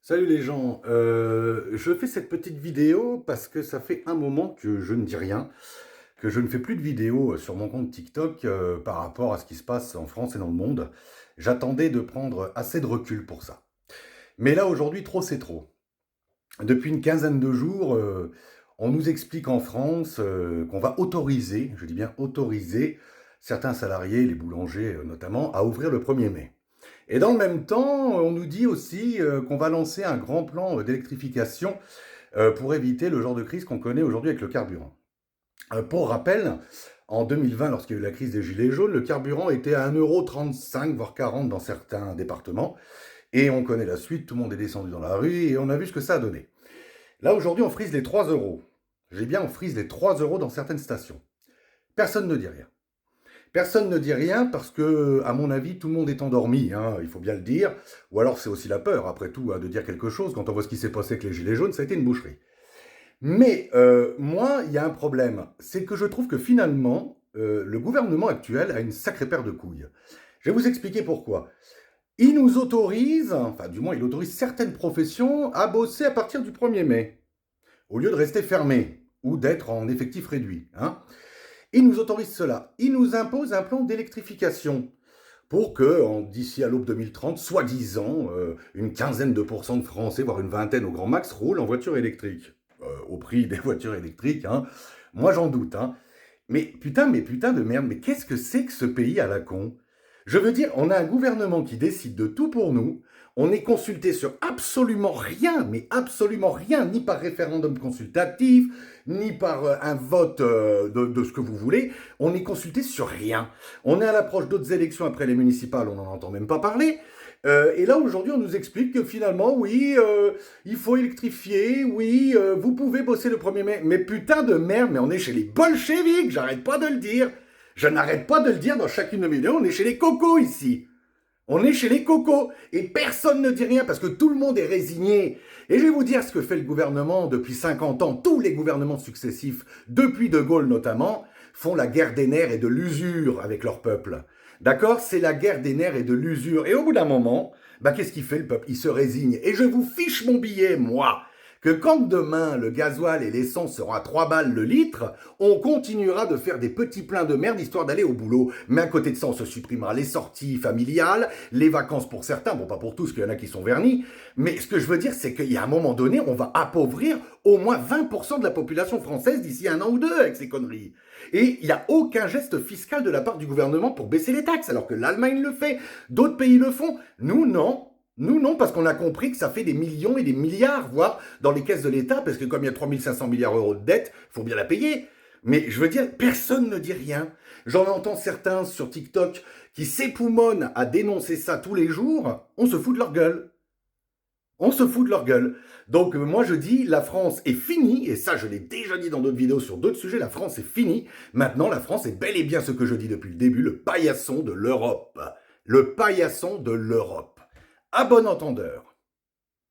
Salut les gens, je fais cette petite vidéo parce que ça fait un moment que je ne dis rien, que je ne fais plus de vidéos sur mon compte TikTok par rapport à ce qui se passe en France et dans le monde. J'attendais de prendre assez de recul pour ça. Mais là aujourd'hui, trop c'est trop. Depuis une quinzaine de jours, on nous explique en France qu'on va autoriser, je dis bien autoriser, certains salariés, les boulangers notamment, à ouvrir le 1er mai. Et dans le même temps, on nous dit aussi qu'on va lancer un grand plan d'électrification pour éviter le genre de crise qu'on connaît aujourd'hui avec le carburant. Pour rappel, en 2020, lorsqu'il y a eu la crise des Gilets jaunes, le carburant était à 1,35 €, voire 40 dans certains départements. Et on connaît la suite, tout le monde est descendu dans la rue et on a vu ce que ça a donné. Là, aujourd'hui, on frise les 3 euros. J'ai bien, on frise les 3 euros dans certaines stations. Personne ne dit rien. Personne ne dit rien parce que, à mon avis, tout le monde est endormi, hein, il faut bien le dire. Ou alors c'est aussi la peur, après tout, hein, de dire quelque chose. Quand on voit ce qui s'est passé avec les Gilets jaunes, ça a été une boucherie. Mais moi, il y a un problème. C'est que je trouve que finalement, le gouvernement actuel a une sacrée paire de couilles. Je vais vous expliquer pourquoi. Il nous autorise, enfin du moins il autorise certaines professions à bosser à partir du 1er mai, au lieu de rester fermés ou d'être en effectif réduit, hein. Il nous autorise cela. Il nous impose un plan d'électrification pour que, d'ici à l'aube 2030, soi-disant, une quinzaine de pourcents de Français, voire une vingtaine au grand max, roulent en voiture électrique. Au prix des voitures électriques, hein. Moi, j'en doute, hein. Mais putain de merde, mais qu'est-ce que c'est que ce pays à la con? Je veux dire, on a un gouvernement qui décide de tout pour nous, on est consulté sur absolument rien, mais absolument rien, ni par référendum consultatif, ni par un vote de ce que vous voulez, on est consulté sur rien. On est à l'approche d'autres élections après les municipales, on n'en entend même pas parler. Et là, aujourd'hui, on nous explique que finalement, oui, il faut électrifier, oui, vous pouvez bosser le 1er mai. Mais putain de merde, mais on est chez les bolcheviks, j'arrête pas de le dire. Je n'arrête pas de le dire dans chacune de mes vidéos, on est chez les cocos ici. On est chez les cocos et personne ne dit rien parce que tout le monde est résigné. Et je vais vous dire ce que fait le gouvernement depuis 50 ans. Tous les gouvernements successifs, depuis De Gaulle notamment, font la guerre des nerfs et de l'usure avec leur peuple. D'accord? C'est la guerre des nerfs et de l'usure. Et au bout d'un moment, qu'est-ce qu'il fait le peuple? Il se résigne. Et je vous fiche mon billet, moi, que quand demain le gasoil et l'essence seront à 3 balles le litre, on continuera de faire des petits pleins de merde histoire d'aller au boulot. Mais à côté de ça, on se supprimera les sorties familiales, les vacances pour certains, bon pas pour tous, qu'il y en a qui sont vernis, mais ce que je veux dire, c'est qu'il y a un moment donné, on va appauvrir au moins 20% de la population française d'ici 1 an ou 2 avec ces conneries. Et il n'y a aucun geste fiscal de la part du gouvernement pour baisser les taxes, alors que l'Allemagne le fait, d'autres pays le font. Nous, non. Nous, non, parce qu'on a compris que ça fait des millions et des milliards, voire dans les caisses de l'État, parce que comme il y a 3500 milliards d'euros de dette, il faut bien la payer. Mais je veux dire, personne ne dit rien. J'en entends certains sur TikTok qui s'époumonnent à dénoncer ça tous les jours. On se fout de leur gueule. On se fout de leur gueule. Donc moi je dis, la France est finie, et ça je l'ai déjà dit dans d'autres vidéos sur d'autres sujets, la France est finie. Maintenant la France est bel et bien ce que je dis depuis le début, le paillasson de l'Europe. Le paillasson de l'Europe. À bon entendeur.